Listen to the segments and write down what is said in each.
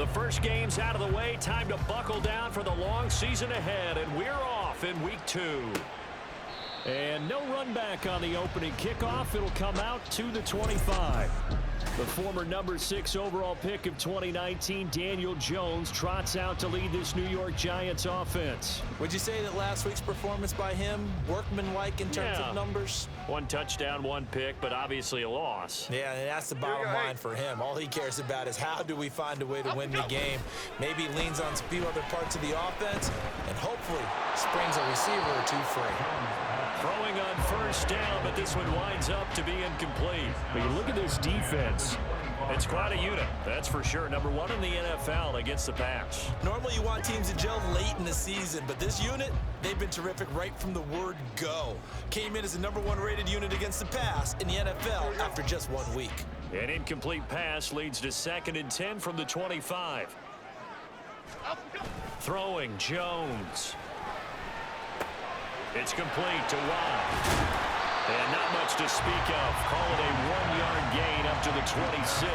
The first game's out of the way. Time to buckle down for the long season ahead, and we're off in week 2. And no run back on the opening kickoff. It'll come out to the 25. The former number 6 overall pick of 2019, Daniel Jones, trots out to lead this New York Giants offense. Would you say that last week's performance by him, workmanlike in terms of numbers? 1 touchdown, 1 pick, but obviously a loss. Yeah, and that's the bottom line for him. All he cares about is how do we find a way to win the game. Maybe leans on a few other parts of the offense, and hopefully springs a receiver or 2 free. Throwing on first down, but this one winds up to be incomplete. But you look at this defense. It's quite a unit, that's for sure. Number 1 in the NFL against the pass. Normally you want teams to gel late in the season, but this unit, they've been terrific right from the word go. Came in as the number 1 rated unit against the pass in the NFL after just 1 week. An incomplete pass leads to 2nd and 10 from the 25. Throwing Jones. It's complete to Watt. And not much to speak of. Call it a 1-yard gain up to the 26.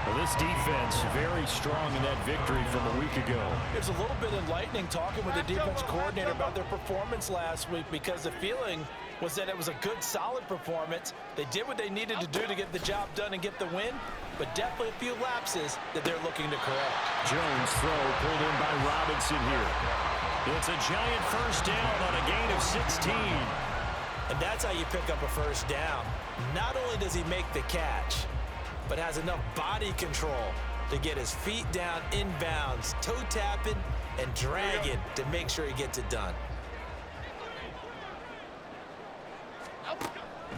Well, this defense very strong in that victory from a week ago. It's a little bit enlightening talking with the defense coordinator about their performance last week, because the feeling was that it was a good, solid performance. They did what they needed to do to get the job done and get the win, but definitely a few lapses that they're looking to correct. Jones throw pulled in by Robinson here. It's a giant first down on a gain of 16. And that's how you pick up a first down. Not only does he make the catch, but has enough body control to get his feet down inbounds, toe tapping and dragging to make sure he gets it done.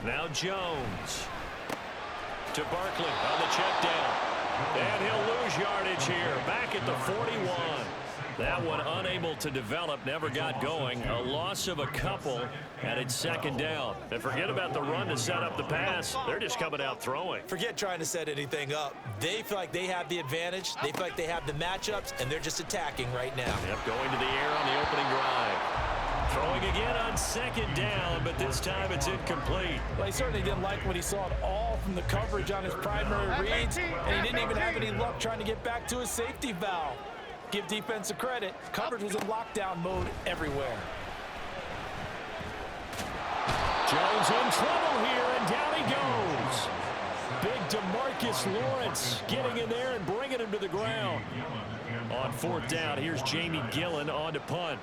Now Jones to Barkley on the check down. And he'll lose yardage here, back at the 41. That one unable to develop, never got going. A loss of a couple, and it's 2nd down. And forget about the run to set up the pass. They're just coming out throwing. Forget trying to set anything up. They feel like they have the advantage. They feel like they have the matchups, and they're just attacking right now. Yep, going to the air on the opening drive. Throwing again on 2nd down, but this time it's incomplete. Well, he certainly didn't like what he saw at all from the coverage on his primary reads, and he didn't even have any luck trying to get back to his safety valve. Give defense a credit. Coverage was in lockdown mode everywhere. Jones in trouble here, and down he goes. Big DeMarcus Lawrence getting in there and bringing him to the ground. On 4th down, here's Jamie Gillen on to punt.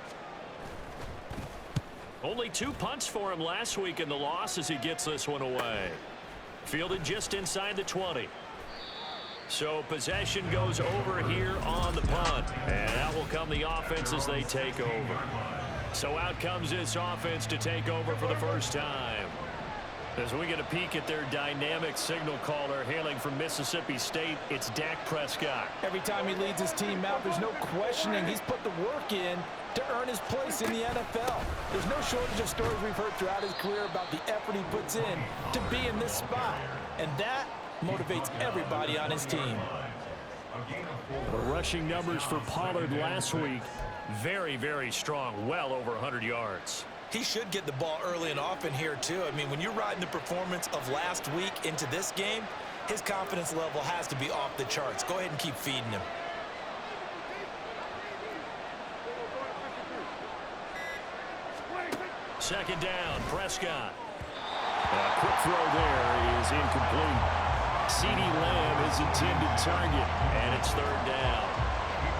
Only 2 punts for him last week in the loss as he gets this one away. Fielded just inside the 20. So possession goes over here on the punt. And out will come the offense as they take over. So out comes this offense to take over for the first time. As we get a peek at their dynamic signal caller hailing from Mississippi State, it's Dak Prescott. Every time he leads his team out, there's no questioning he's put the work in to earn his place in the NFL. There's no shortage of stories we've heard throughout his career about the effort he puts in to be in this spot. And that motivates everybody on his team. The rushing numbers for Pollard last week, very, very strong, well over 100 yards. He should get the ball early and often here, too. I mean, when you're riding the performance of last week into this game, his confidence level has to be off the charts. Go ahead and keep feeding him. Second down, Prescott. A quick throw there is incomplete. CeeDee Lamb is intended target, and it's 3rd down.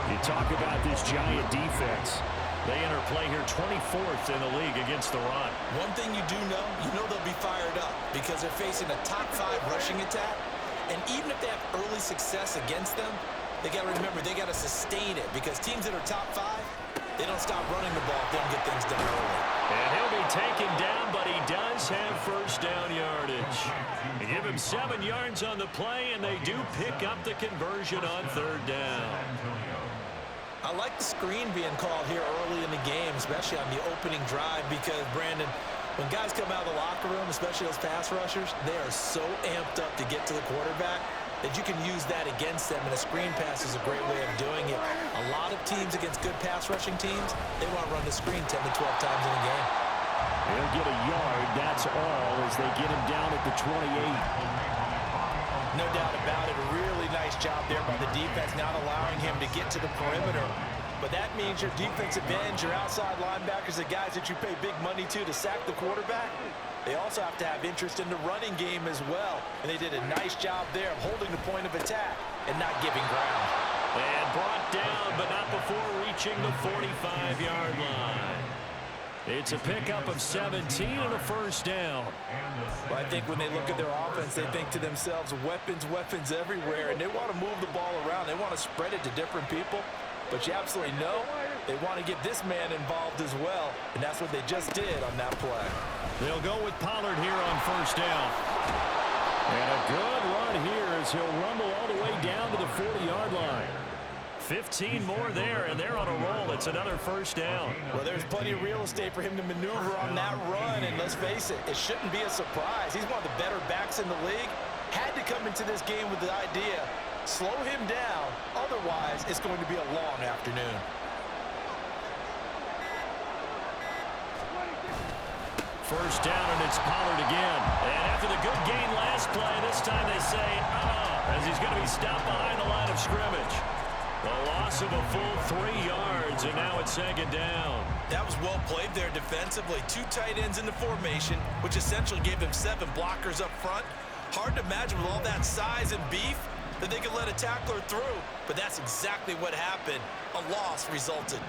You talk about this Giant defense. They enter play here 24th in the league against the run. One thing you do know, they'll be fired up because they're facing a top 5 rushing attack. And even if they have early success against them, they got to remember they got to sustain it, because teams that are top 5, they don't stop running the ball if they don't get things done early. And he'll be taken down, but he does have first down yardage. They give him 7 yards on the play, and they do pick up the conversion on 3rd down. I like the screen being called here early in the game, especially on the opening drive, because, Brandon, when guys come out of the locker room, especially those pass rushers, they are so amped up to get to the quarterback that you can use that against them, and a screen pass is a great way of doing it. A lot of teams against good pass rushing teams, they want to run the screen 10 to 12 times in a game. They'll get a yard, that's all, as they get him down at the 28. No doubt about it, a really nice nice job there by the defense, not allowing him to get to the perimeter. But that means your defensive ends, your outside linebackers, the guys that you pay big money to sack the quarterback, they also have to have interest in the running game as well. And they did a nice job there of holding the point of attack and not giving ground. And brought down, but not before reaching the 45-yard line. It's a pickup of 17 and a first down. Well, I think when they look at their offense, they think to themselves, weapons, weapons everywhere, and they want to move the ball around. They want to spread it to different people. But you absolutely know they want to get this man involved as well, and that's what they just did on that play. They'll go with Pollard here on first down. And a good run here as he'll rumble all the way down to the 40-yard line. 15 more there, and they're on a roll. It's another first down. Well, there's plenty of real estate for him to maneuver on that run, and let's face it, it shouldn't be a surprise. He's one of the better backs in the league. Had to come into this game with the idea, slow him down, otherwise it's going to be a long afternoon. First down, and it's Pollard again. And after the good gain last play, this time they say, as he's going to be stopped behind the line of scrimmage. The loss of a full 3 yards, and now it's second down. That was well played there defensively. 2 tight ends in the formation, which essentially gave them 7 blockers up front. Hard to imagine with all that size and beef that they could let a tackler through, but that's exactly what happened. A loss resulted.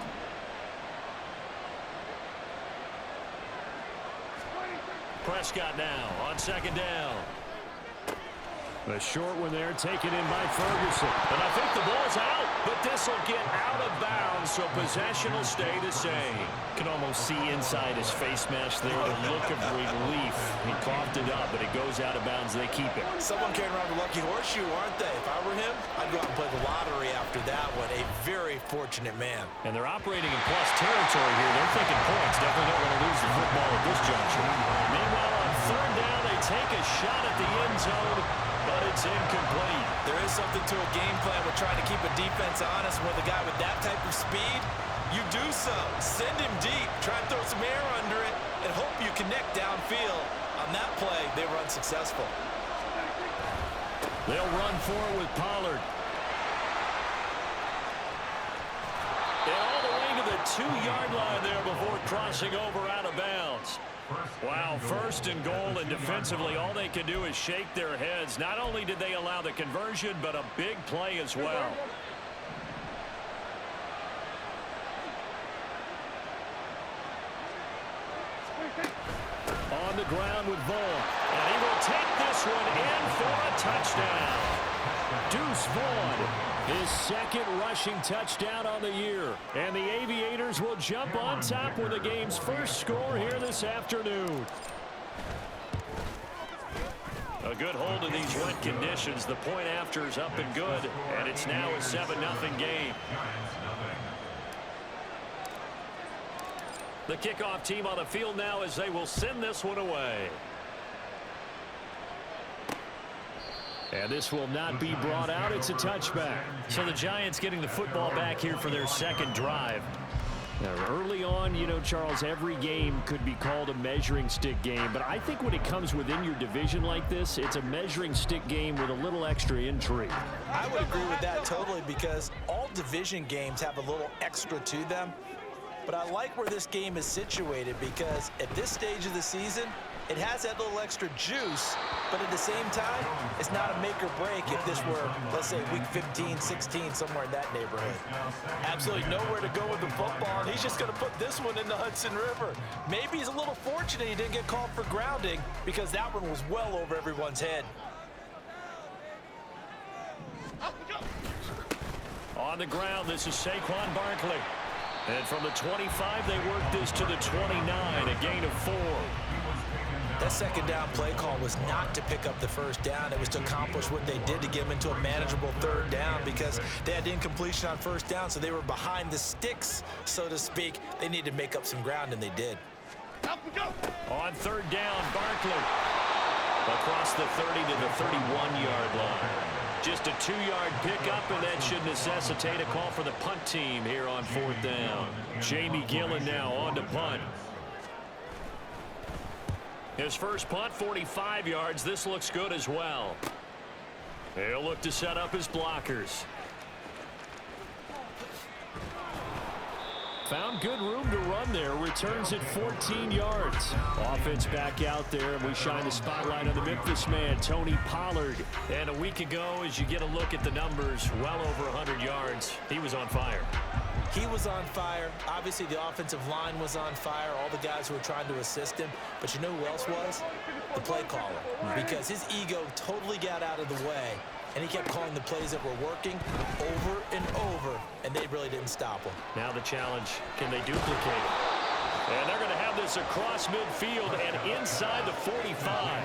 Prescott now on second down. The short one there taken in by Ferguson. And I think the ball's out, but this will get out of bounds, so possession will stay the same. You can almost see inside his face mask there the look of relief. He coughed it up, but it goes out of bounds. They keep it. Someone carrying around the lucky horseshoe, aren't they? If I were him, I'd go out and play the lottery after that one. A very fortunate man. And they're operating in plus territory here. They're thinking points. Definitely don't want to lose the football at this juncture. Meanwhile, on third down, they take a shot at the end zone, but it's incomplete. There is something to a game plan with trying to keep a defense honest. With a guy with that type of speed, you do so. Send him deep, try and throw some air under it, and hope you connect downfield. On that play, they were unsuccessful. They'll run for it with Pollard. And all the way to the 2-yard line there before crossing over out of bounds. Wow, first and goal, and defensively all they can do is shake their heads. Not only did they allow the conversion, but a big play as well. On the ground with Vaughn, and he will take this one in for a touchdown. Deuce Vaughn, his second rushing touchdown on the year. And the Aviators will jump on top with the game's first score here this afternoon. A good hold in these wet conditions. The point after is up and good, and it's now a 7-0 game. The kickoff team on the field now as they will send this one away. And this will not be brought out. It's a touchback. So the Giants getting the football back here for their second drive. Now, early on, you know, Charles, every game could be called a measuring stick game. But I think when it comes within your division like this, it's a measuring stick game with a little extra intrigue. I would agree with that totally, because all division games have a little extra to them. But I like where this game is situated, because at this stage of the season, it has that little extra juice, but at the same time, it's not a make or break if this were, let's say, week 15, 16, somewhere in that neighborhood. Absolutely nowhere to go with the football, and he's just going to put this one in the Hudson River. Maybe he's a little fortunate he didn't get called for grounding, because that one was well over everyone's head. On the ground, this is Saquon Barkley. And from the 25, they work this to the 29, a gain of 4. That second down play call was not to pick up the first down. It was to accomplish what they did to get them into a manageable third down, because they had incompletion on first down, so they were behind the sticks, so to speak. They needed to make up some ground, and they did. On third down, Barkley across the 30 to the 31-yard line. Just a 2-yard pickup, and that should necessitate a call for the punt team here on fourth down. Jamie Gillen now on to punt. His first punt, 45 yards. This looks good as well. He'll look to set up his blockers. Found good room to run there. Returns at 14 yards. Offense back out there, and we shine the spotlight on the Memphis man, Tony Pollard. And a week ago, as you get a look at the numbers, well over 100 yards. He was on fire. He was on fire. Obviously, the offensive line was on fire, all the guys who were trying to assist him. But you know who else was? The play caller. Because his ego totally got out of the way, and he kept calling the plays that were working over and over, and they really didn't stop him. Now the challenge, can they duplicate it? And they're going to have this across midfield and inside the 45.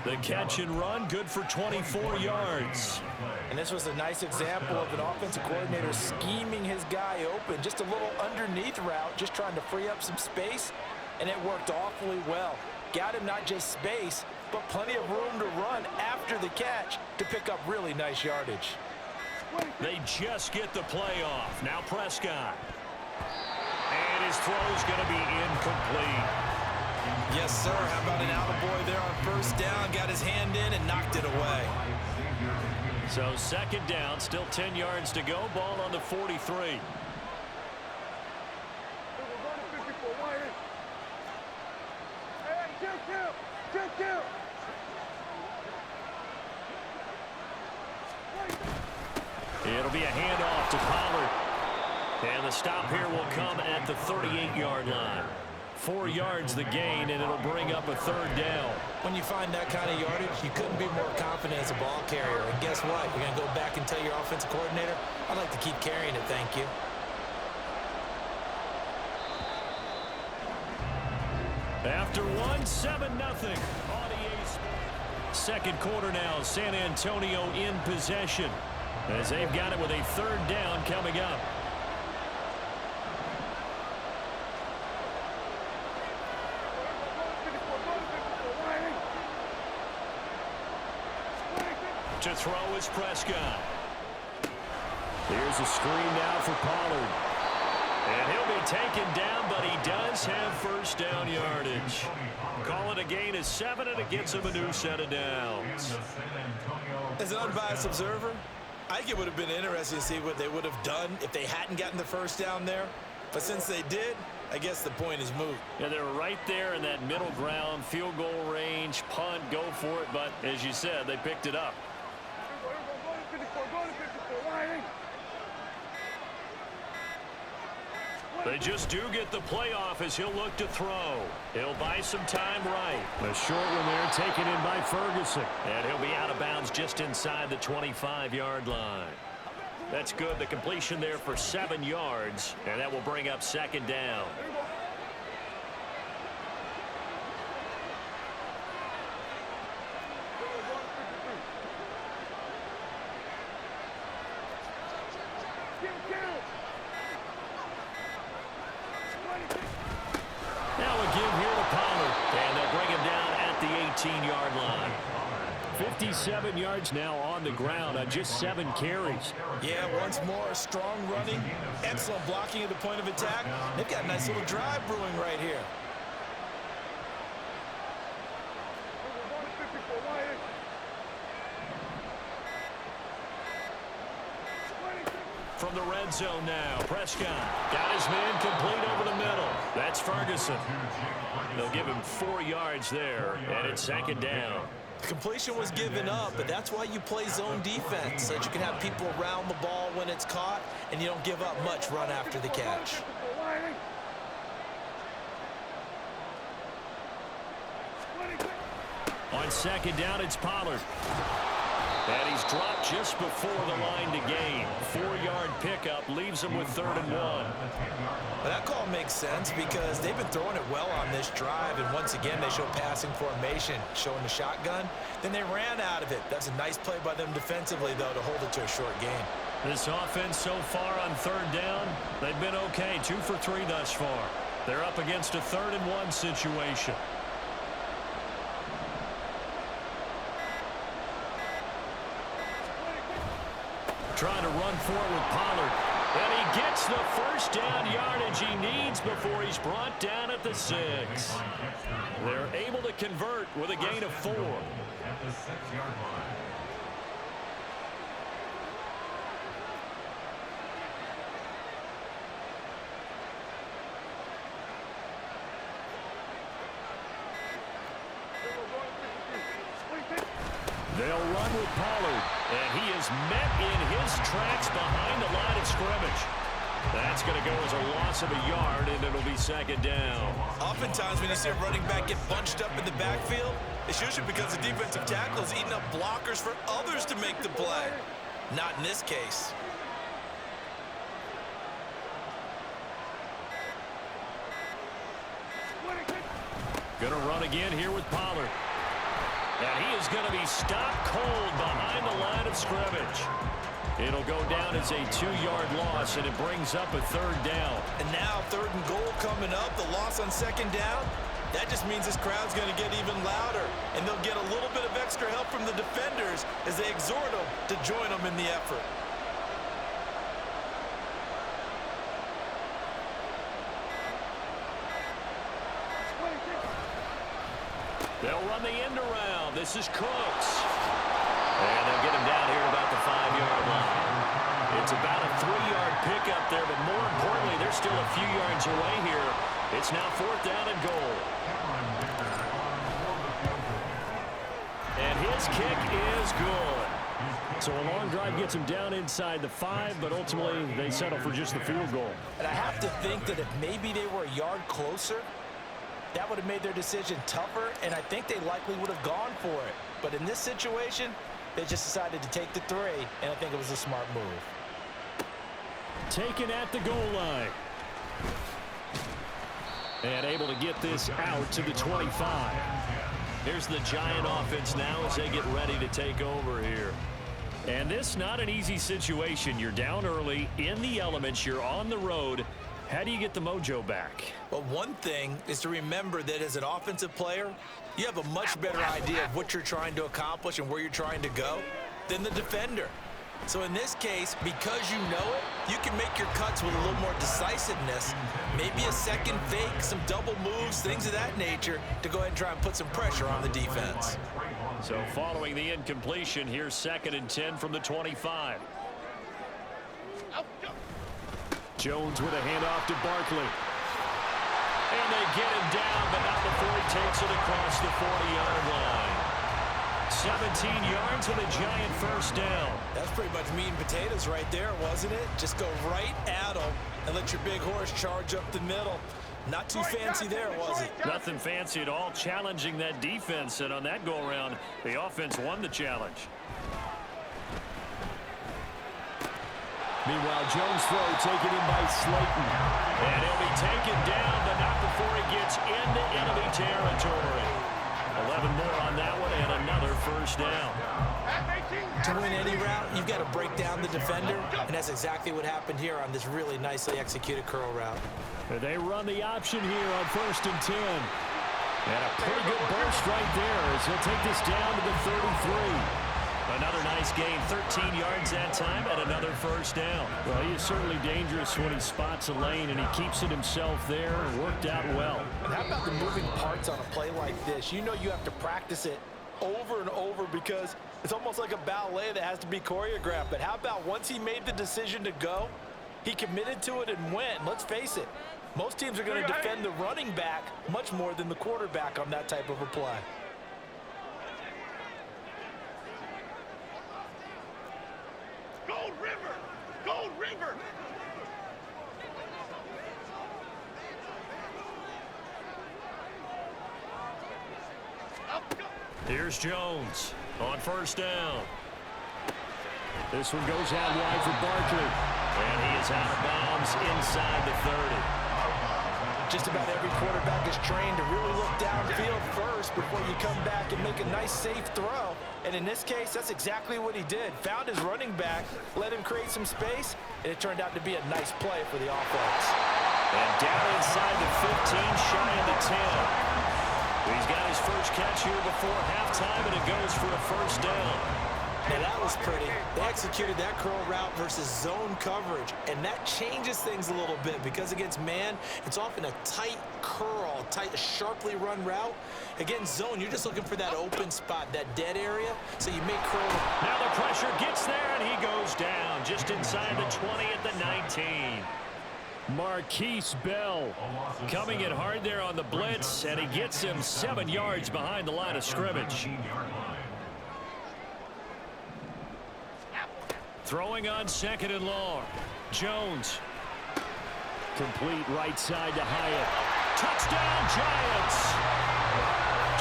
The catch and run, good for 24 yards. And this was a nice example of an offensive coordinator scheming his guy open. Just a little underneath route, just trying to free up some space, and it worked awfully well. Got him not just space, but plenty of room to run after the catch to pick up really nice yardage. They just get the play off. Now Prescott. And his throw's going to be incomplete. Yes, sir. How about an attaboy there on first down? Got his hand in and knocked it away. So second down, still 10 yards to go. Ball on the 43. It'll be a handoff to Pollard. And the stop here will come at the 38-yard line. 4 yards the gain, and it'll bring up a third down. When you find that kind of yardage, you couldn't be more confident as a ball carrier. And guess what? You're going to go back and tell your offensive coordinator, I'd like to keep carrying it, thank you. After one, 7-0. Second quarter now, San Antonio in possession, as they've got it with a third down coming up. To throw is Prescott. Here's a screen now for Pollard. And he'll be taken down, but he does have first down yardage. Call it a gain of 7, and it gets him a new set of downs. As an unbiased observer, I think it would have been interesting to see what they would have done if they hadn't gotten the first down there. But since they did, I guess the point is moot. Yeah, they were right there in that middle ground, field goal range, punt, go for it. But as you said, they picked it up. They just do get the playoff as he'll look to throw. He'll buy some time right. A short one there taken in by Ferguson. And he'll be out of bounds just inside the 25-yard line. That's good. The completion there for 7 yards. And that will bring up second down. Now a give here to Pollard, and they'll bring him down at the 18-yard line. 57 yards now on the ground on just 7 carries. Yeah, once more, strong running, excellent blocking at the point of attack. They've got a nice little drive brewing right here. From the red zone now, Prescott got his man complete over the middle. That's Ferguson. They'll give him 4 yards there, and it's second down. Completion was given up, but that's why you play zone defense, so that you can have people around the ball when it's caught, and you don't give up much run after the catch. On second down, it's Pollard. And he's dropped just before the line to gain. 4-yard pickup leaves him with 3rd and 1. Well, that call makes sense because they've been throwing it well on this drive, and once again they show passing formation, showing the shotgun. Then they ran out of it. That's a nice play by them defensively, though, to hold it to a short gain. This offense so far on 3rd down, they've been okay. 2 for 3 thus far. They're up against a 3rd and 1 situation. Trying to run for it with Pollard. And he gets the first down yardage he needs before he's brought down at the 6. They're able to convert with a gain of 4. They'll run with Pollard. And he is met in his tracks behind the line of scrimmage. That's going to go as a loss of a yard, and it'll be second down. Oftentimes when you see a running back get bunched up in the backfield, it's usually because the defensive tackle is eating up blockers for others to make the play. Not in this case. Going to run again here with Pollard. And he is going to be stopped cold behind the line of scrimmage. It'll go down as a 2-yard loss, and it brings up a third down. And now 3rd and goal coming up, the loss on 2nd down. That just means this crowd's going to get even louder, and they'll get a little bit of extra help from the defenders as they exhort them to join them in the effort. They'll run the end around. This is Cooks. And they'll get him down here about the 5-yard line. It's about a 3-yard pickup there, but more importantly, they're still a few yards away here. It's now 4th down and goal. And his kick is good. So a long drive gets him down inside the 5, but ultimately they settle for just the field goal. And I have to think that if maybe they were a yard closer, that would have made their decision tougher, and I think they likely would have gone for it. But in this situation, they just decided to take the 3, and I think it was a smart move. Taken at the goal line. And able to get this out to the 25. Here's the Giant offense now as they get ready to take over here. And this not an easy situation. You're down early, in the elements, you're on the road. How do you get the mojo back? Well, one thing is to remember that as an offensive player, you have a much better idea of what you're trying to accomplish and where you're trying to go than the defender. So in this case, because you know it, you can make your cuts with a little more decisiveness, maybe a second fake, some double moves, things of that nature, to go ahead and try and put some pressure on the defense. So following the incompletion, here's 2nd and 10 from the 25. Jones with a handoff to Barkley. And they get him down, but not before he takes it across the 40-yard line. 17 yards with a Giant first down. That's pretty much meat and potatoes right there, wasn't it? Just go right at them and let your big horse charge up the middle. Not too fancy there, was it? Nothing fancy at all, challenging that defense. And on that go-around, the offense won the challenge. Meanwhile, Jones' throw taken in by Slayton. And he'll be taken down, but not before he gets into enemy territory. 11 more on that one, and another first down. To win any route, you've got to break down the defender, and that's exactly what happened here on this really nicely executed curl route. They run the option here on 1st and 10. And a pretty good burst right there as he'll take this down to the 33. Another nice gain, 13 yards that time, and another first down. Well, he is certainly dangerous when he spots a lane, and he keeps it himself there, and worked out well. And how about the moving parts on a play like this? You know you have to practice it over and over because it's almost like a ballet that has to be choreographed. But how about once he made the decision to go, he committed to it and went. Let's face it, most teams are going to defend the running back much more than the quarterback on that type of a play. Gold River! Gold River! Here's Jones on first down. This one goes out wide for Barkley. And he is out of bounds inside the 30. Just about every quarterback is trained to really look downfield first before you come back and make a nice, safe throw. And in this case, that's exactly what he did. Found his running back, let him create some space, and it turned out to be a nice play for the offense. And down inside the 15, shy of the 10. He's got his first catch here before halftime, and it goes for a first down. Now that was pretty. They executed that curl route versus zone coverage, and that changes things a little bit because against man, it's often a tight curl, tight, sharply run route. Against zone, you're just looking for that open spot, that dead area, so you make curl. Now the pressure gets there, and he goes down just inside the 20 at the 19. Marquise Bell coming in hard there on the blitz, and he gets him 7 yards behind the line of scrimmage. Throwing on 2nd and long. Jones. Complete right side to Hyatt. Touchdown, Giants!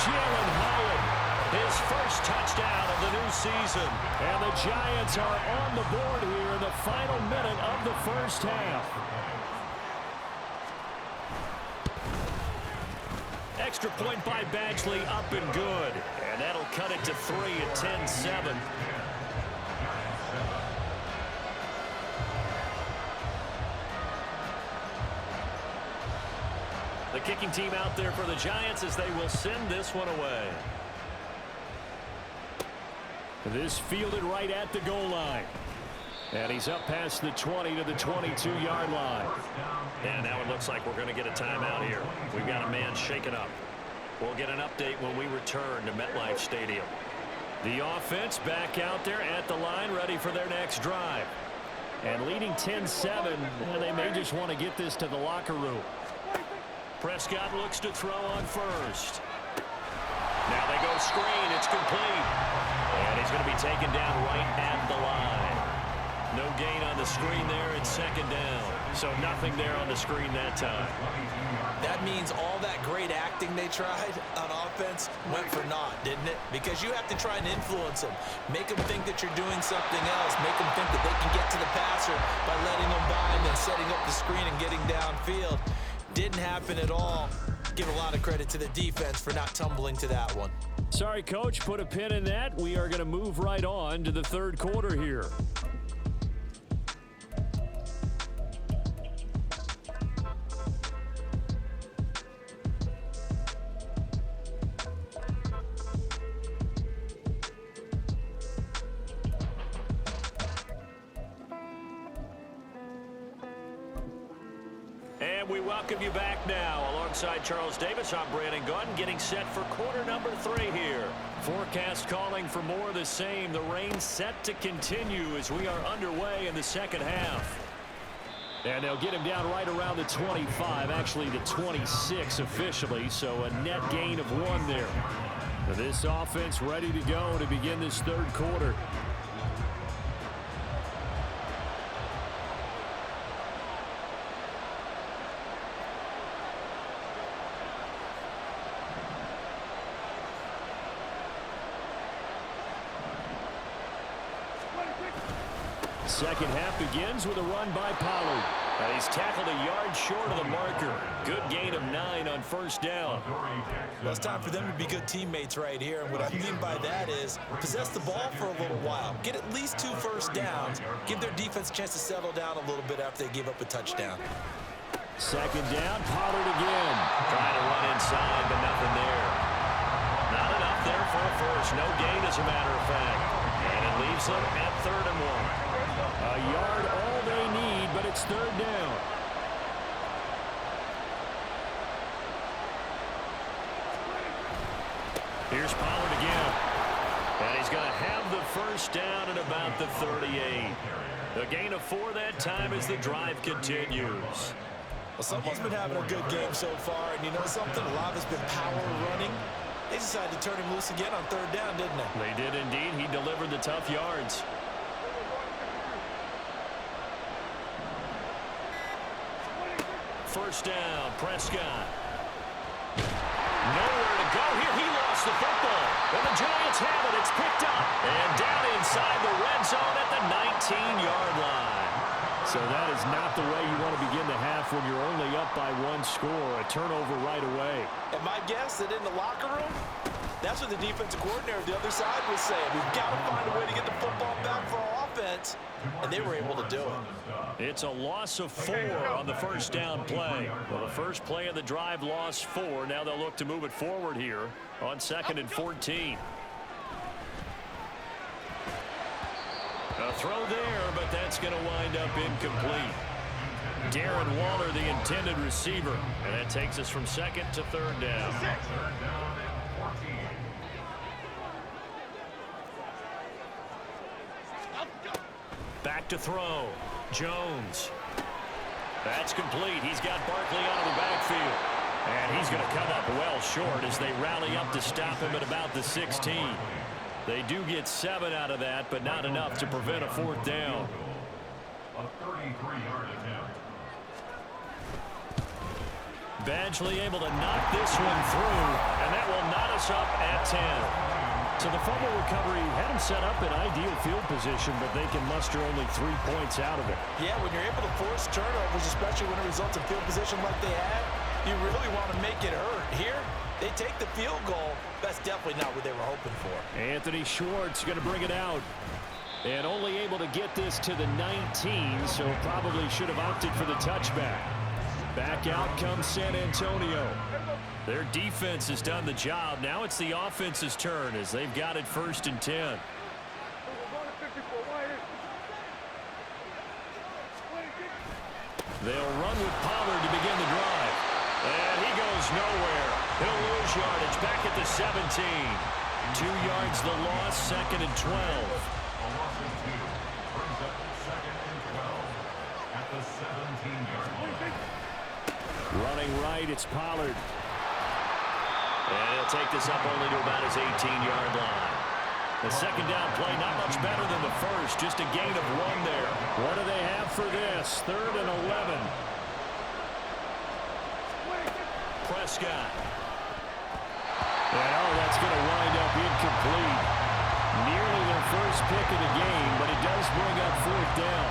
Jalen Hyatt, his first touchdown of the new season. And the Giants are on the board here in the final minute of the first half. Extra point by Badgley, up and good. And that'll cut it to 3 at 10-7. The kicking team out there for the Giants as they will send this one away. This fielded right at the goal line. And he's up past the 20 to the 22-yard line. And now it looks like we're going to get a timeout here. We've got a man shaken up. We'll get an update when we return to MetLife Stadium. The offense back out there at the line, ready for their next drive. And leading 10-7, and they may just want to get this to the locker room. Prescott looks to throw on first. Now they go screen. It's complete. And he's going to be taken down right at the line. No gain on the screen there. It's 2nd down. So nothing there on the screen that time. That means all that great acting they tried on offense went for naught, didn't it? Because you have to try and influence them. Make them think that you're doing something else. Make them think that they can get to the passer by letting them by and then setting up the screen and getting downfield. Didn't happen at all. Give a lot of credit to the defense for not tumbling to that one. Sorry, Coach. Put a pin in that. We are going to move right on to the third quarter here. We welcome you back now. Alongside Charles Davis, I'm Brandon Gunn, getting set for quarter number 3 here. Forecast calling for more of the same. The rain set to continue as we are underway in the second half. And they'll get him down right around the 25, actually the 26 officially, so a net gain of 1 there. This offense ready to go to begin this third quarter. Second half begins with a run by Pollard. And he's tackled a yard short of the marker. Good gain of 9 on first down. Well, it's time for them to be good teammates right here. And what I mean by that is possess the ball for a little while. Get at least 2 first downs. Give their defense a chance to settle down a little bit after they give up a touchdown. Second down, Pollard again. Trying to run inside, but nothing there. Not enough there for a first. No gain, as a matter of fact. And it leaves them at 3rd and 1. A yard all they need, but it's 3rd down. Here's Pollard again. And he's going to have the first down at about the 38. A gain of 4 that time as the drive continues. Well, someone's been having a good game so far, and you know something? A lot has been power running. They decided to turn him loose again on 3rd down, didn't they? They did indeed. He delivered the tough yards. First down, Prescott. Nowhere to go here. He lost the football. And the Giants have it. It's picked up. And down inside the red zone at the 19-yard line. So that is not the way you want to begin the half when you're only up by 1 score. A turnover right away. And my guess that in the locker room, that's what the defensive coordinator of the other side was saying. We've got to find a way to get the football back for our offense. And they were able to do it. It's a loss of 4 on the first down play. Well, the first play of the drive lost 4. Now they'll look to move it forward here on 2nd and 14. A throw there, but that's going to wind up incomplete. Darren Waller, the intended receiver. And that takes us from 2nd to 3rd down. Back to throw. Jones. That's complete. He's got Barkley out of the backfield. And he's going to come up well short as they rally up to stop him at about the 16. They do get 7 out of that, but not enough to prevent a 4th down. A 33-yard attempt. Badgley able to knock this one through, and that will knot us up at 10. So the fumble recovery had them set up in ideal field position, but they can muster only 3 points out of it. Yeah, when you're able to force turnovers, especially when it results in field position like they had, you really want to make it hurt. Here, they take the field goal. That's definitely not what they were hoping for. Anthony Schwartz going to bring it out. And only able to get this to the 19, so probably should have opted for the touchback. Back out comes San Antonio. Their defense has done the job. Now it's the offense's turn as they've got it 1st and 10. They'll run with Pollard to begin the drive. And he goes nowhere. He'll lose yardage back at the 17. 2 yards the loss, 2nd and 12. A loss of 2 brings up 2nd and 12 at the 17-yard line. Running right, it's Pollard. And he'll take this up only to about his 18-yard line. The 2nd down play not much better than the first, just a gain of 1 there. What do they have for this? 3rd and 11. Prescott. And that's going to wind up incomplete. Nearly their first pick of the game, but it does bring up 4th down.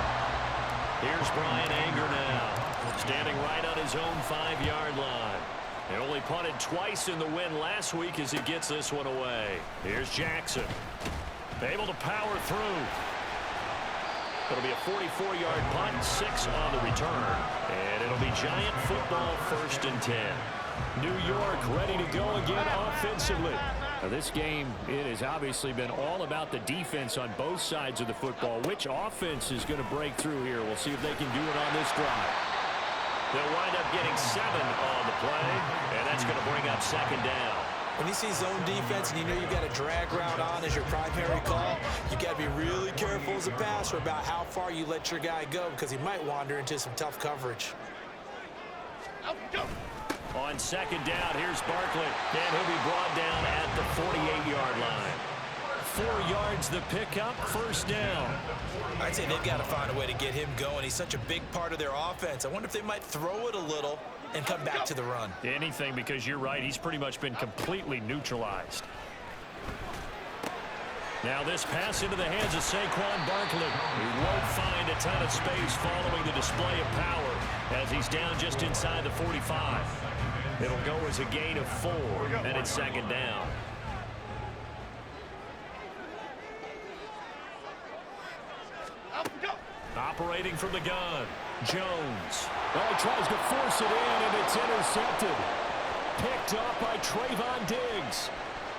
Here's Brian Anger now, standing right on his own 5-yard line. They only punted twice in the win last week as he gets this one away. Here's Jackson. Able to power through. It'll be a 44-yard punt, 6 on the return. And it'll be Giant football 1st and 10. New York ready to go again offensively. Now this game, it has obviously been all about the defense on both sides of the football. Which offense is going to break through here? We'll see if they can do it on this drive. They'll wind up getting 7 on the play, and that's going to bring up 2nd down. When you see zone defense and you know you've got a drag route on as your primary call, you got to be really careful as a passer about how far you let your guy go because he might wander into some tough coverage. On 2nd down, here's Barkley, and he'll be brought down at the 48-yard line. 4 yards the pickup, 1st down. I'd say they've got to find a way to get him going. He's such a big part of their offense. I wonder if they might throw it a little and come back to the run. Anything, because you're right, he's pretty much been completely neutralized. Now this pass into the hands of Saquon Barkley. He won't find a ton of space following the display of power as he's down just inside the 45. It'll go as a gain of 4, and it's 2nd down. Operating from the gun, Jones. Well, he tries to force it in, and it's intercepted. Picked up by Trayvon Diggs.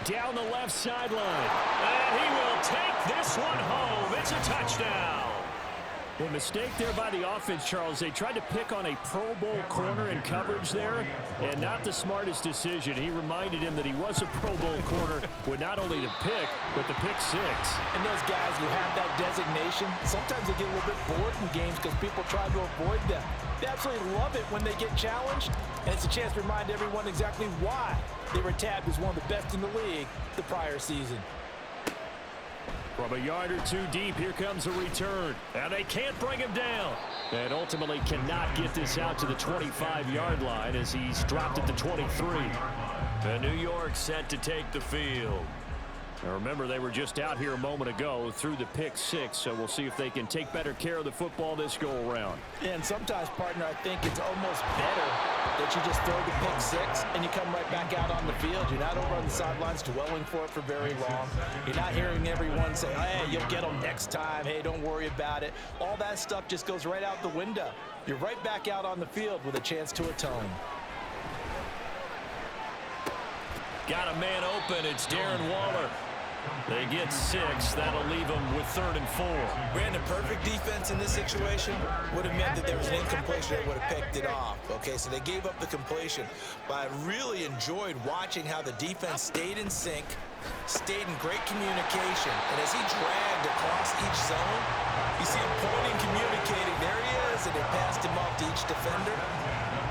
Down the left sideline. And he will take this one home. It's a touchdown. A mistake there by the offense, Charles. They tried to pick on a Pro Bowl corner in coverage there, and not the smartest decision. He reminded him that he was a Pro Bowl corner with not only the pick, but the pick 6. And those guys who have that designation, sometimes they get a little bit bored in games because people try to avoid them. They absolutely love it when they get challenged, and it's a chance to remind everyone exactly why they were tabbed as one of the best in the league the prior season. From a yard or 2 deep, here comes a return. And they can't bring him down. And ultimately cannot get this out to the 25-yard line as he's dropped at the 23. And New York set to take the field. Now remember, they were just out here a moment ago through the pick 6, so we'll see if they can take better care of the football this go-around. Yeah, and sometimes, partner, I think it's almost better that you just throw the pick 6 and you come right back out on the field. You're not over on the sidelines dwelling for it for very long. You're not hearing everyone say, hey, you'll get them next time. Hey, don't worry about it. All that stuff just goes right out the window. You're right back out on the field with a chance to atone. Got a man open. It's Darren Waller. They get 6. That'll leave them with 3rd and 4. Brandon, perfect defense in this situation would have meant that there was an incompletion that would have picked it off. Okay, so they gave up the completion. But I really enjoyed watching how the defense stayed in sync, stayed in great communication. And as he dragged across each zone, you see him pointing, communicating. There he is, and they passed him off to each defender.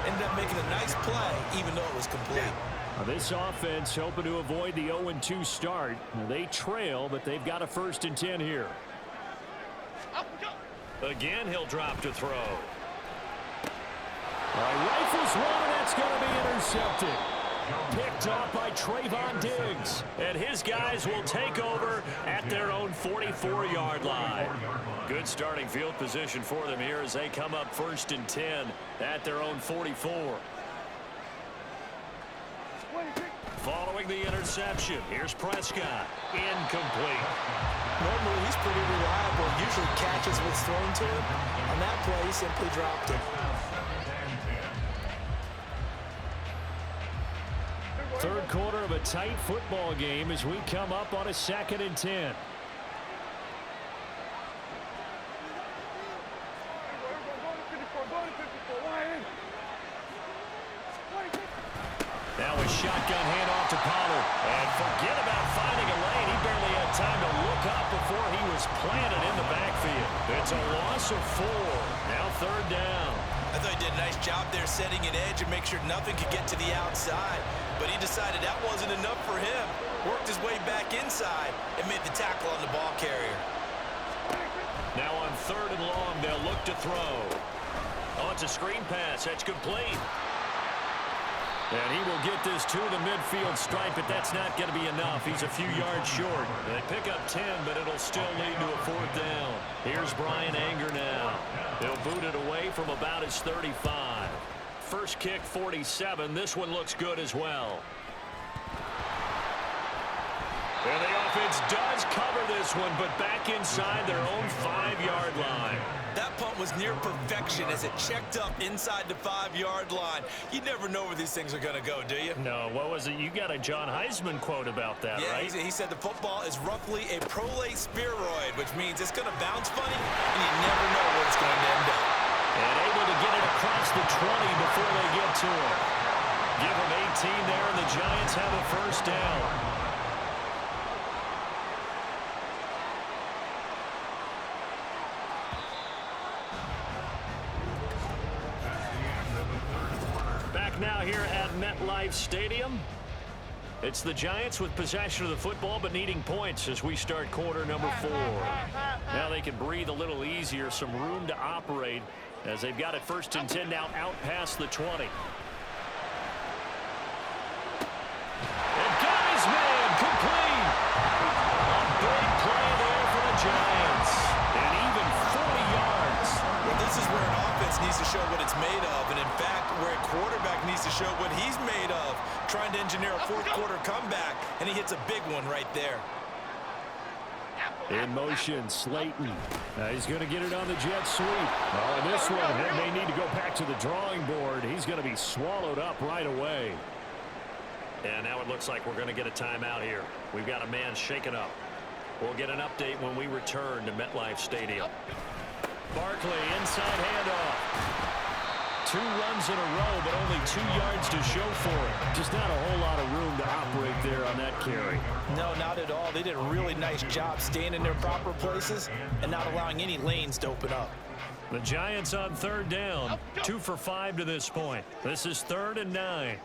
Ended up making a nice play, even though it was complete. This offense hoping to avoid the 0-2 start. They trail, but they've got a 1st and 10 here. Again, he'll drop to throw. Rifles one, and that's going to be intercepted. Picked off by Trayvon Diggs. And his guys will take over at their own 44-yard line. Good starting field position for them here as they come up 1st and 10 at their own 44. Following the interception, here's Prescott. Incomplete. Normally, he's pretty reliable. Usually catches what's thrown to him. On that play, he simply dropped it. 3rd quarter of a tight football game as we come up on a 2nd and 10. Now a shotgun handoff to Pollard. And forget about finding a lane. He barely had time to look up before he was planted in the backfield. It's a loss of 4. Now 3rd down. I thought he did a nice job there setting an edge and make sure nothing could get to the outside. But he decided that wasn't enough for him. Worked his way back inside and made the tackle on the ball carrier. Now on 3rd and long, they'll look to throw. Oh, it's a screen pass. That's complete. And he will get this to the midfield stripe, but that's not going to be enough. He's a few yards short. They pick up 10, but it'll still lead to a 4th down. Here's Brian Anger now. He'll boot it away from about his 35. First kick, 47. This one looks good as well. And the offense does cover this one, but back inside their own 5-yard line. That punt was near perfection as it checked up inside the 5-yard line. You never know where these things are going to go, do you? No, what was it? You got a John Heisman quote about that, yeah, right? He said the football is roughly a prolate spheroid, which means it's going to bounce funny, and you never know where it's going to end up. And able to get it across the 20 before they get to it. Give them 18 there, and the Giants have a 1st down. Now here at MetLife Stadium. It's the Giants with possession of the football but needing points as we start quarter number 4. Now they can breathe a little easier, some room to operate as they've got it 1st and 10 now out past the 20. And got his man complete. A big play there for the Giants. And even 40 yards. Well, this is where an offense needs to show what it's made of. And in fact, where a quarterback needs to show what he's made of, trying to engineer a 4th quarter comeback, and he hits a big one right there. In motion, Slayton. He's going to get it on the jet sweep. Oh, and this one, he may need to go back to the drawing board. He's going to be swallowed up right away. And now it looks like we're going to get a timeout here. We've got a man shaken up. We'll get an update when we return to MetLife Stadium. Barkley, inside handoff. 2 runs in a row, but only 2 yards to show for it. Just not a whole lot of room to operate there on that carry. No, not at all. They did a really nice job staying in their proper places and not allowing any lanes to open up. The Giants on 3rd down. 2 for 5 to this point. This is 3rd and 9.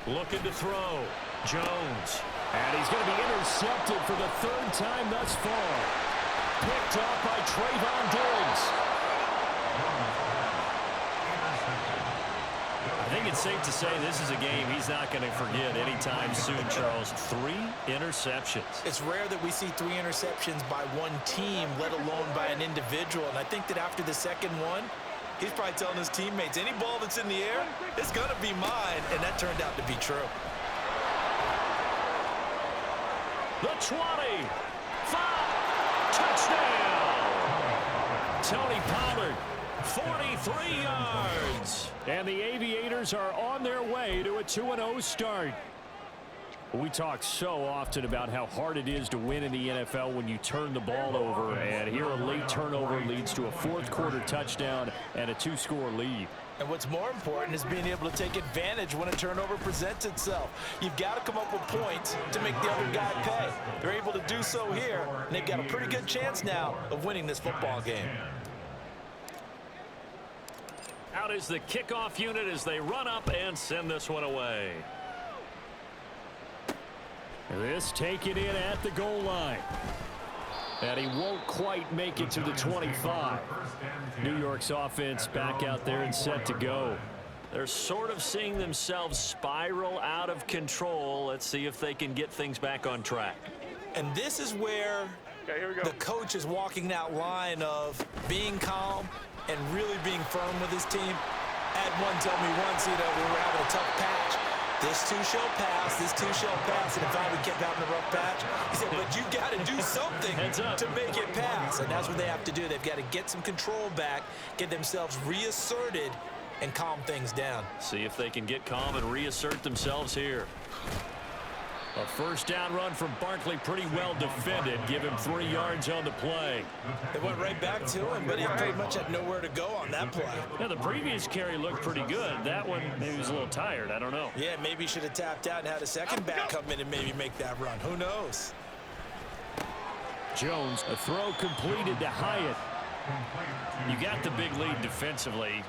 Looking to throw. Jones. And he's going to be intercepted for the 3rd time thus far. Picked off by Trayvon Diggs. I think it's safe to say this is a game he's not going to forget anytime soon, Charles. 3 interceptions. It's rare that we see 3 interceptions by one team, let alone by an individual. And I think that after the 2nd one, he's probably telling his teammates, any ball that's in the air, it's going to be mine. And that turned out to be true. The 20. 5. Touchdown. Tony Pollard. 43 yards. And the Aviators are on their way to a 2-0 start. We talk so often about how hard it is to win in the NFL when you turn the ball over. And here a late turnover leads to a 4th quarter touchdown and a 2-score lead. And what's more important is being able to take advantage when a turnover presents itself. You've got to come up with points to make the other guy pay. They're able to do so here, and they've got a pretty good chance now of winning this football game. out is the kickoff unit as they run up and send this one away. This taken in at the goal line. And he won't quite make it to the 25. New York's offense back out there and set to go. They're sort of seeing themselves spiral out of control. Let's see if they can get things back on track. And this is where the coach is walking that line of being calm and really being firm with his team. I had one tell me once, we were having a tough patch. This too shall pass, this too shall pass, and if I would kept having a rough patch, he said, but you got to do something to make it pass, and that's what they have to do. They've got to get some control back, get themselves reasserted, and calm things down. See if they can get calm and reassert themselves here. A first down run from Barkley, pretty well defended. Give him 3 yards on the play. They went right back to him, but he pretty much had nowhere to go on that play. Yeah, the previous carry looked pretty good. That one, maybe he was a little tired. I don't know. Yeah, maybe he should have tapped out and had a second back come in and maybe make that run. Who knows? Jones, a throw completed to Hyatt. You got the big lead defensively.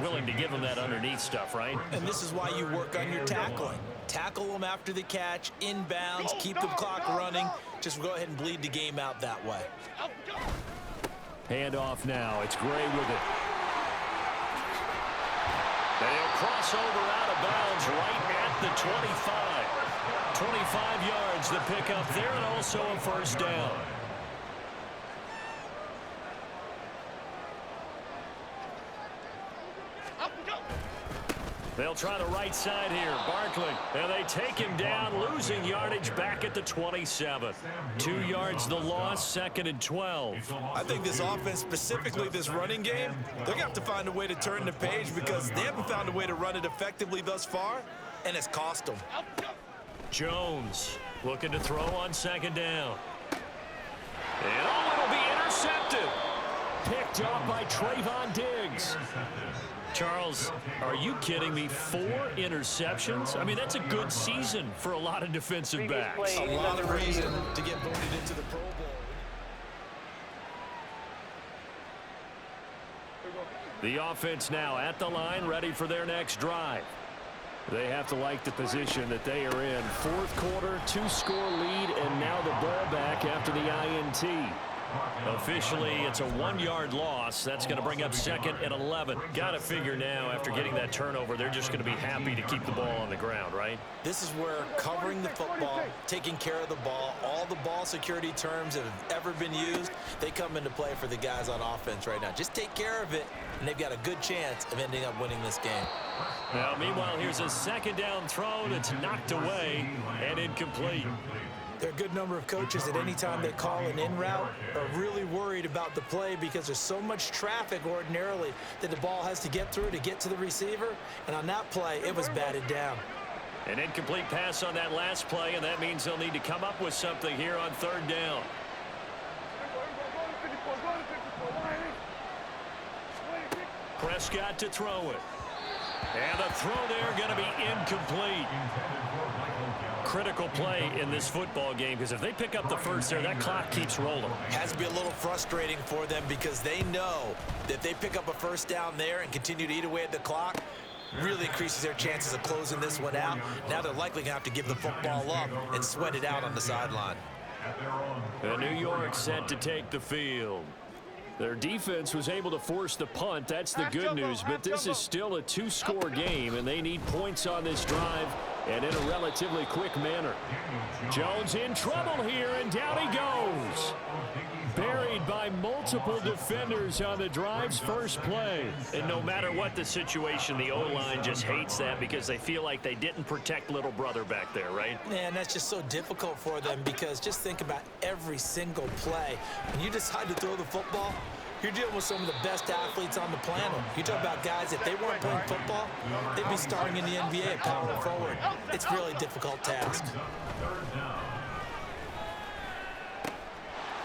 Willing to give them that underneath stuff, right? And this is why you work on your tackling. Tackle them after the catch, inbounds, keep the clock running. Just go ahead and bleed the game out that way. Hand off now. It's Gray with it. They'll cross over out of bounds right at the 25. 25 yards the pickup there, and also a first down. They'll try the right side here. Barkley. And they take him down, losing yardage back at the 27. 2 yards the loss, 2nd and 12. I think this offense, specifically this running game, they're going to have to find a way to turn the page because they haven't found a way to run it effectively thus far, and it's cost them. Jones looking to throw on 2nd down. And it'll be intercepted. Picked up by Trayvon Diggs. Charles, are you kidding me? 4 interceptions? I mean, that's a good season for a lot of defensive backs. A lot of reason to get voted into the Pro Bowl. The offense now at the line, ready for their next drive. They have to like the position that they are in. 4th quarter, 2-score lead, and now the ball back after the INT. Officially, it's a 1-yard loss. That's going to bring up 2nd and 11. Got to figure now, after getting that turnover, they're just going to be happy to keep the ball on the ground, right? This is where covering the football, taking care of the ball, all the ball security terms that have ever been used, they come into play for the guys on offense right now. Just take care of it, and they've got a good chance of ending up winning this game. Now, meanwhile, here's a 2nd down throw that's knocked away and incomplete. There are a good number of coaches at any time they call an in route are really worried about the play because there's so much traffic ordinarily that the ball has to get through to get to the receiver. And on that play, it was batted down. An incomplete pass on that last play, and that means they'll need to come up with something here on 3rd down. Prescott to throw it. And the throw there going to be incomplete. Critical play in this football game because if they pick up the first there, that clock keeps rolling. Has to be a little frustrating for them because they know that if they pick up a first down there and continue to eat away at the clock, really increases their chances of closing this one out. Now they're likely going to have to give the football up and sweat it out on the sideline. And New York set to take the field. Their defense was able to force the punt. That's the good news, but this is still a 2-score game, and they need points on this drive and in a relatively quick manner. Jones in trouble here, and down he goes. Buried by multiple defenders on the drive's first play. And no matter what the situation, the O-line just hates that because they feel like they didn't protect little brother back there, right? Man, that's just so difficult for them because just think about every single play. When you decide to throw the football, you're dealing with some of the best athletes on the planet. You talk about guys, if they weren't playing football, they'd be starting in the NBA at power forward. It's a really difficult task.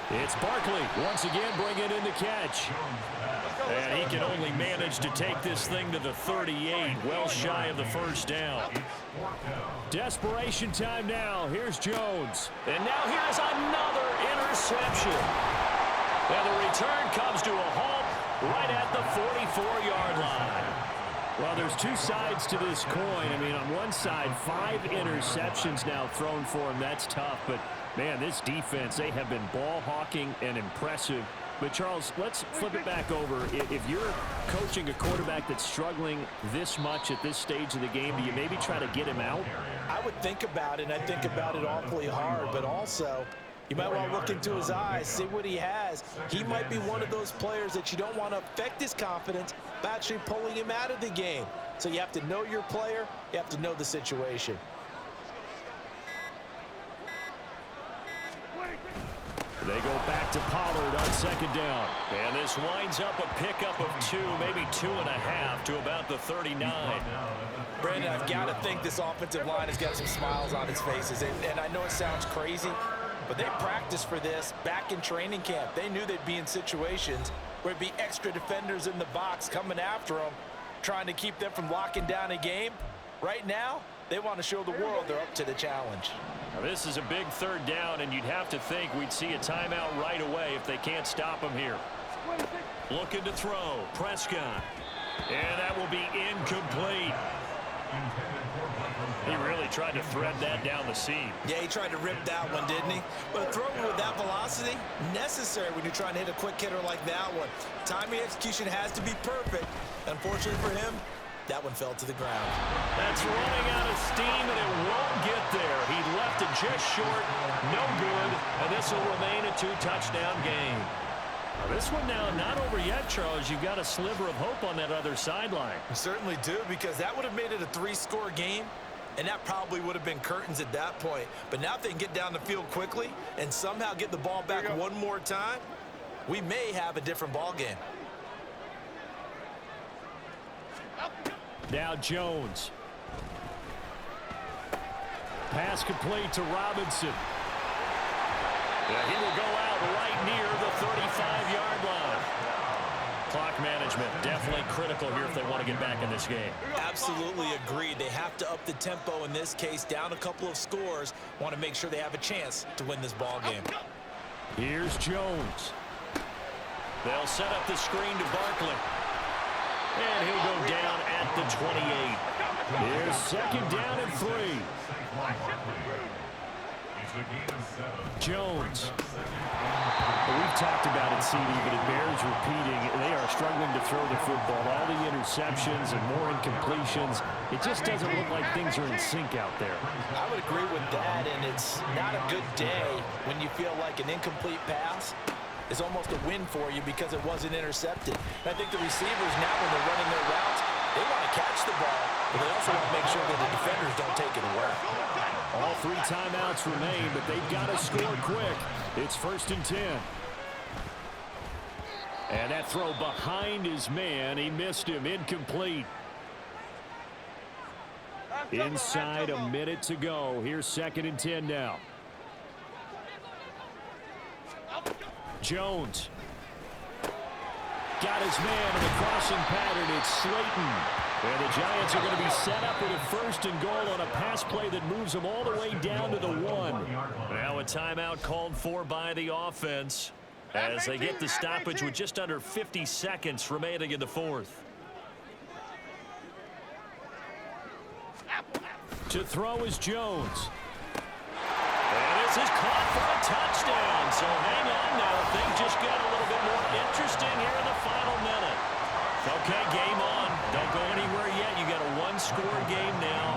It's Barkley once again bringing in the catch. And he can only manage to take this thing to the 38, well shy of the first down. Desperation time now. Here's Jones. And now here's another interception. And the return comes to a halt right at the 44-yard line. Well, there's two sides to this coin. I mean, on one side, 5 interceptions now thrown for him. That's tough. But, man, this defense, they have been ball hawking and impressive. But, Charles, let's flip it back over. If you're coaching a quarterback that's struggling this much at this stage of the game, do you maybe try to get him out? I would think about it, and I think about it awfully hard. But also, you might want to look into his eyes, see what he has. He might be one of those players that you don't want to affect his confidence by actually pulling him out of the game. So you have to know your player. You have to know the situation. They go back to Pollard on 2nd down. And this winds up a pickup of 2, maybe 2.5 to about the 39. Brandon, I've got to think this offensive line has got some smiles on its faces. And I know it sounds crazy, but they practiced for this back in training camp. They knew they'd be in situations where it'd be extra defenders in the box coming after them, trying to keep them from locking down a game. Right now, they want to show the world they're up to the challenge. Now, this is a big 3rd down, and you'd have to think we'd see a timeout right away if they can't stop him here. Looking to throw. Prescott. And that will be incomplete. He really tried to thread that down the seam. Yeah, he tried to rip that one, didn't he? But throwing with that velocity, necessary when you're trying to hit a quick hitter like that one. Timing execution has to be perfect. Unfortunately for him, that one fell to the ground. That's running out of steam, and it won't get there. He left it just short, no good, and this will remain a 2-touchdown game. Now, this one now not over yet, Charles. You've got a sliver of hope on that other sideline. You certainly do, because that would have made it a 3-score game, and that probably would have been curtains at that point. But now if they can get down the field quickly and somehow get the ball back one more time, we may have a different ball game. Now Jones. Pass complete to Robinson. Yeah, he will go out right near the 35-yard line. Clock management definitely critical here if they want to get back in this game. Absolutely agreed. They have to up the tempo in this case, down a couple of scores. Want to make sure they have a chance to win this ball game. Here's Jones. They'll set up the screen to Barkley. And he'll go down at the 28. Here's 2nd down and 3. Jones. We've talked about it, CD, but it bears repeating. They are struggling to throw the football. All the interceptions and more incompletions. It just doesn't look like things are in sync out there. I would agree with that, and it's not a good day when you feel like an incomplete pass is almost a win for you because it wasn't intercepted. And I think the receivers now, when they're running their routes, they want to catch the ball, but they also want to make sure that the defenders don't take it away. All 3 timeouts remain, but they've got to score quick. It's 1st and 10. And that throw behind his man. He missed him. Incomplete. Inside a minute to go. Here's 2nd and 10 now. Jones. Got his man in the crossing pattern. It's Slayton. And the Giants are going to be set up with a 1st and goal on a pass play that moves them all the way down to the 1. Now a timeout called for by the offense as they get the stoppage with just under 50 seconds remaining in the 4th. To throw is Jones. And this is caught for a touchdown. So hang on now. Things just got a little bit more interesting here in the final minute. Okay, game on. Don't go anywhere yet. You got a 1-score game now.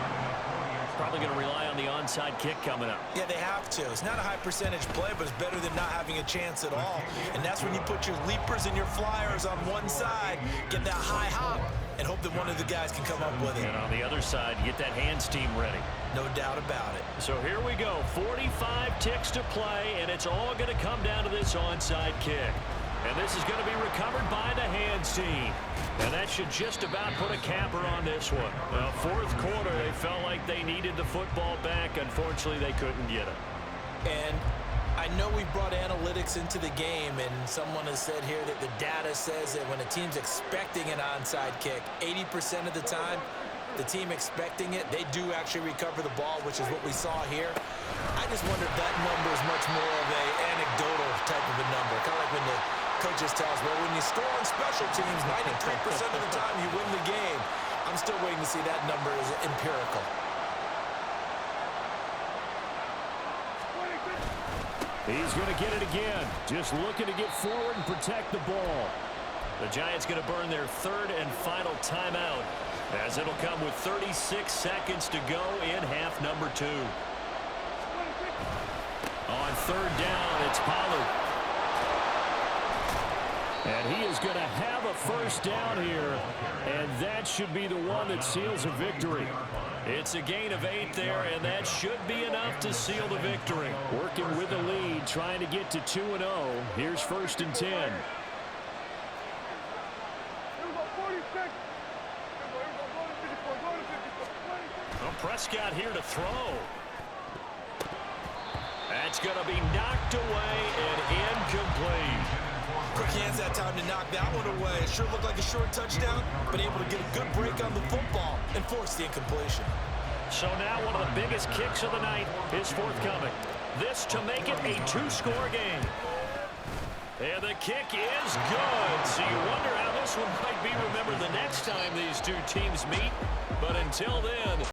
Probably going to rely on the onside kick coming up. Yeah, they have to. It's not a high percentage play, but it's better than not having a chance at all. And that's when you put your leapers and your flyers on one side, get that high hop, and hope that one of the guys can come up with it. And on the other side, get that hands team ready. No doubt about it. So here we go. 45 ticks to play, and it's all going to come down to this onside kick. And this is going to be recovered by the hands team. And that should just about put a capper on this one. Well, 4th quarter, they felt like they needed the football back. Unfortunately, they couldn't get it. And I know we brought analytics into the game, and someone has said here that the data says that when a team's expecting an onside kick, 80% of the time, the team expecting it, they do actually recover the ball, which is what we saw here. I just wonder if that number is much more of an anecdotal type of a number. Kind of like when the Coaches tell us, well, when you score on special teams, 93% of the time you win the game. I'm still waiting to see that number as empirical. He's going to get it again. Just looking to get forward and protect the ball. The Giants going to burn their third and final timeout, as it'll come with 36 seconds to go in half number 2. On third down, it's Pollard. And he is going to have a first down here, and that should be the one that seals a victory. It's a gain of 8 there, and that should be enough to seal the victory. Working with the lead, trying to get to 2-0. Here's 1st and 10. Well, Prescott here to throw. That's going to be knocked away and incomplete. Quick hands that time to knock that one away. It sure looked like a short touchdown, but able to get a good break on the football and force the incompletion. So now one of the biggest kicks of the night is forthcoming. This to make it a 2-score game. And the kick is good. So you wonder how this one might be remembered the next time these two teams meet. But until then...